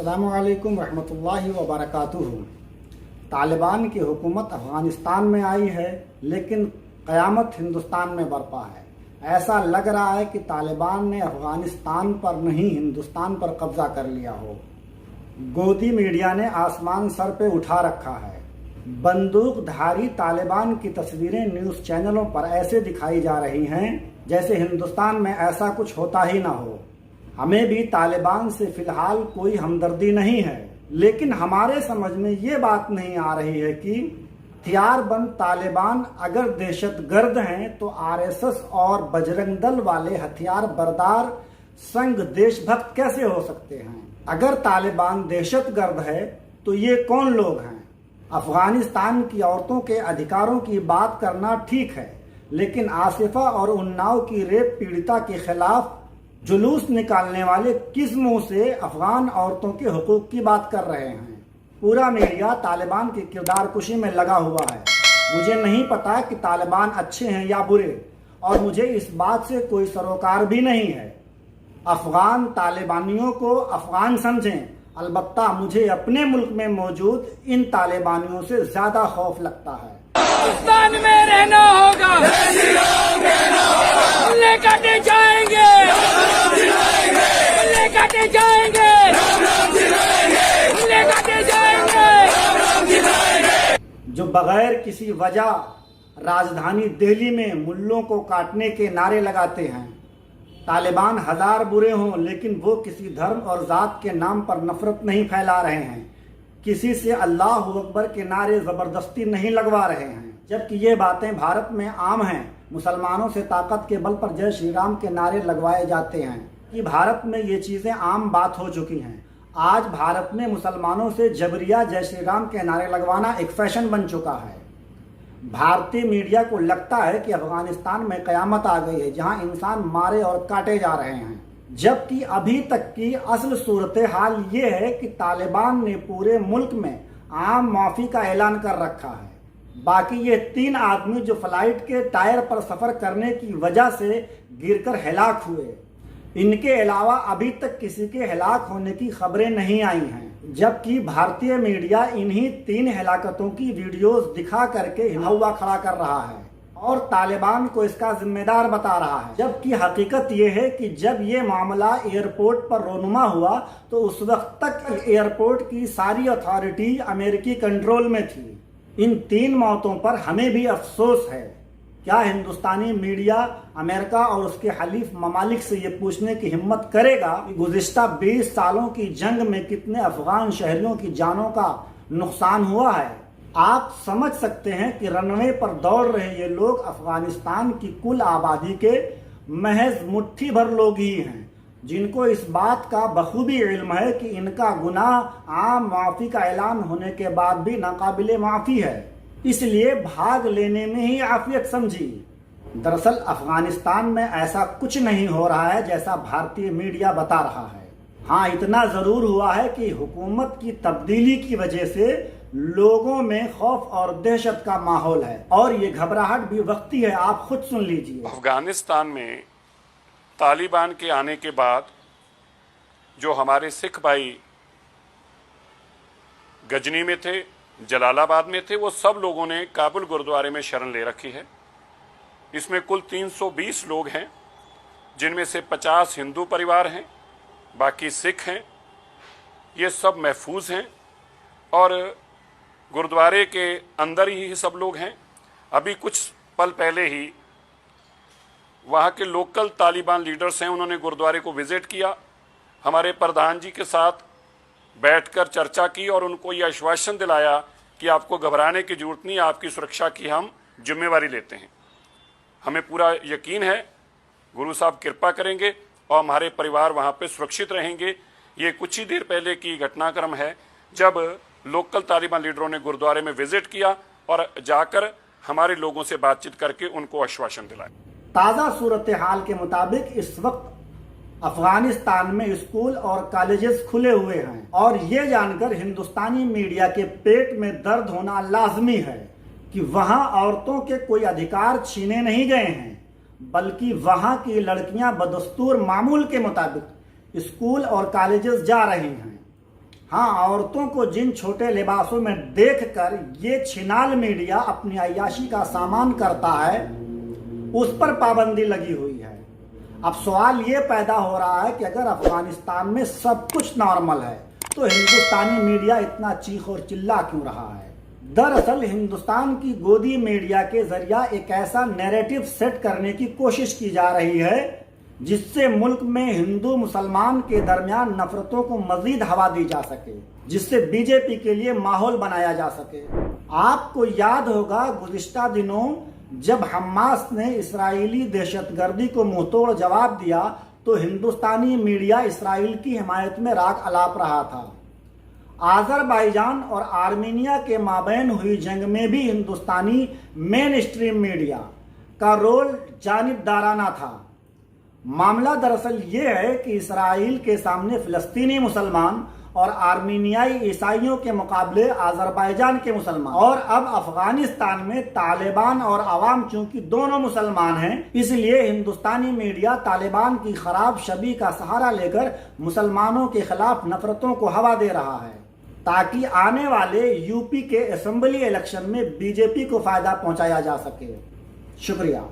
अस्सलामुअलैकुम रहमतुल्लाहि व बरकातुहू। तालिबान की हुकूमत अफ़गानिस्तान में आई है, लेकिन क़यामत हिंदुस्तान में बरपा है। ऐसा लग रहा है कि तालिबान ने अफ़गानिस्तान पर नहीं हिंदुस्तान पर कब्जा कर लिया हो। गोदी मीडिया ने आसमान सर पे उठा रखा है। बंदूकधारी तालिबान की तस्वीरें न्यूज़ चैनलों पर ऐसे दिखाई जा रही हैं जैसे हिंदुस्तान में ऐसा कुछ होता ही ना हो। हमें भी तालिबान से फिलहाल कोई हमदर्दी नहीं है, लेकिन हमारे समझ में ये बात नहीं आ रही है कि हथियारबंद तालिबान अगर दहशतगर्द हैं तो आरएसएस और बजरंग दल वाले हथियार बरदार संघ देशभक्त कैसे हो सकते हैं। अगर तालिबान दहशतगर्द है तो ये कौन लोग हैं। अफगानिस्तान की औरतों के अधिकारों की बात करना ठीक है, लेकिन आसिफा और उन्नाव की रेप पीड़िता के खिलाफ जुलूस निकालने वाले किस मुंह से अफगान औरतों के हुकूक की बात कर रहे हैं। पूरा मीडिया तालिबान की किरदार कुशी में लगा हुआ है। मुझे नहीं पता कि तालिबान अच्छे हैं या बुरे, और मुझे इस बात से कोई सरोकार भी नहीं है। अफगान तालिबानियों को अफगान समझें, अलबत्ता मुझे अपने मुल्क में मौजूद इन तालिबानियों से ज्यादा खौफ लगता है। पाकिस्तान में रहना होगा, काटे जाएंगे, काटे जाएंगे, काटे जाएंगे। जो बगैर किसी वजह राजधानी दिल्ली में मुल्लों को काटने के नारे लगाते हैं। तालिबान हजार बुरे हों, लेकिन वो किसी धर्म और जात के नाम पर नफरत नहीं फैला रहे हैं, किसी से अल्लाह अकबर के नारे जबरदस्ती नहीं लगवा रहे हैं। जबकि ये बातें भारत में आम हैं। मुसलमानों से ताकत के बल पर जय श्री राम के नारे लगवाए जाते हैं कि भारत में ये चीजें आम बात हो चुकी हैं। आज भारत में मुसलमानों से जबरिया जय श्री राम के नारे लगवाना एक फैशन बन चुका है। भारतीय मीडिया को लगता है कि अफगानिस्तान में कयामत आ गई है, जहां इंसान मारे और काटे जा रहे हैं, जबकि अभी तक की असल सूरत हाल ये है कि तालिबान ने पूरे मुल्क में आम माफी का ऐलान कर रखा है। बाकी ये 3 आदमी जो फ्लाइट के टायर पर सफर करने की वजह से गिरकर हलाक हुए, इनके अलावा अभी तक किसी के हलाक होने की खबरें नहीं आई हैं। जबकि भारतीय मीडिया इन्हीं 3 हलाकतों की वीडियोस दिखा करके हवा खड़ा कर रहा है और तालिबान को इसका जिम्मेदार बता रहा है। जबकि हकीकत यह है कि जब ये मामला एयरपोर्ट पर रोनुमा हुआ तो उस वक्त तक एयरपोर्ट की सारी अथॉरिटी अमेरिकी कंट्रोल में थी। इन 3 मौतों पर हमें भी अफसोस है। क्या हिंदुस्तानी मीडिया अमेरिका और उसके हलीफ ममालिक से ये पूछने की हिम्मत करेगा कि गुज़िश्ता 20 सालों की जंग में कितने अफगान शहरियों की जानों का नुकसान हुआ है। आप समझ सकते हैं कि रनवे पर दौड़ रहे ये लोग अफगानिस्तान की कुल आबादी के महज मुट्ठी भर लोग ही हैं, जिनको इस बात का बखूबी इल्म है कि इनका गुनाह आम माफी का ऐलान होने के बाद भी नाकाबिले माफी है, इसलिए भाग लेने में ही आफियत समझी। दरअसल अफगानिस्तान में ऐसा कुछ नहीं हो रहा है जैसा भारतीय मीडिया बता रहा है। हाँ, इतना जरूर हुआ है कि हुकूमत की तब्दीली की वजह से लोगों में खौफ और दहशत का माहौल है, और ये घबराहट भी वक्ती है। आप खुद सुन लीजिए। अफगानिस्तान में तालिबान के आने के बाद जो हमारे सिख भाई गजनी में थे, जलालाबाद में थे, वो सब लोगों ने काबुल गुरुद्वारे में शरण ले रखी है। इसमें कुल 320 लोग हैं, जिनमें से 50 हिंदू परिवार हैं, बाकी सिख हैं। ये सब महफूज हैं और गुरुद्वारे के अंदर ही सब लोग हैं। अभी कुछ पल पहले ही वहाँ के लोकल तालिबान लीडर्स हैं, उन्होंने गुरुद्वारे को विजिट किया, हमारे प्रधान जी के साथ बैठकर चर्चा की और उनको ये आश्वासन दिलाया कि आपको घबराने की जरूरत नहीं, आपकी सुरक्षा की हम जिम्मेवारी लेते हैं। हमें पूरा यकीन है गुरु साहब कृपा करेंगे और हमारे परिवार वहाँ पे सुरक्षित रहेंगे। ये कुछ ही देर पहले की घटनाक्रम है जब लोकल तालिबान लीडरों ने गुरुद्वारे में विजिट किया और जाकर हमारे लोगों से बातचीत करके उनको आश्वासन दिलाया। ताज़ा सूरत हाल के मुताबिक इस वक्त अफगानिस्तान में स्कूल और कॉलेजेस खुले हुए हैं, और ये जानकर हिंदुस्तानी मीडिया के पेट में दर्द होना लाजमी है कि वहां औरतों के कोई अधिकार छीने नहीं गए हैं, बल्कि वहां की लड़कियां बदस्तूर मामूल के मुताबिक स्कूल और कॉलेजेस जा रही हैं। हाँ, औरतों को जिन छोटे लिबासों में देखकर ये छिनाल मीडिया अपनी अय्याशी का सामान करता है, उस पर पाबंदी लगी हुई है। अब सवाल ये पैदा हो रहा है कि अगर अफगानिस्तान में सब कुछ नॉर्मल है तो हिंदुस्तानी मीडिया इतना चीख और चिल्ला क्यों रहा है। दरअसल हिंदुस्तान की गोदी मीडिया के जरिए एक ऐसा नैरेटिव सेट करने की कोशिश की जा रही है जिससे मुल्क में हिंदू मुसलमान के दरमियान नफरतों को मजीद हवा दी जा सके, जिससे बीजेपी के लिए माहौल बनाया जा सके। आपको याद होगा गुज़िश्ता दिनों जब हमास ने इस्राएली दहशतगर्दी को मुंहतोड़ जवाब दिया तो हिंदुस्तानी मीडिया इस्राएल की हिमायत में राग अलाप रहा था। आज़रबाईजान और आर्मीनिया के माबैन हुई जंग में भी हिंदुस्तानी मेन स्ट्रीम मीडिया का रोल जानिबदाराना था। मामला दरअसल ये है कि इस्राएल के सामने फिलिस्तीनी मुसलमान और आर्मीनियाई ईसाइयों के मुकाबले आज़रबाईजान के मुसलमान, और अब अफगानिस्तान में तालिबान और अवाम चूंकि दोनों मुसलमान हैं, इसलिए हिंदुस्तानी मीडिया तालिबान की खराब छवि का सहारा लेकर मुसलमानों के खिलाफ नफरतों को हवा दे रहा है ताकि आने वाले यूपी के असेंबली इलेक्शन में बीजेपी को फायदा पहुंचाया जा सके। शुक्रिया।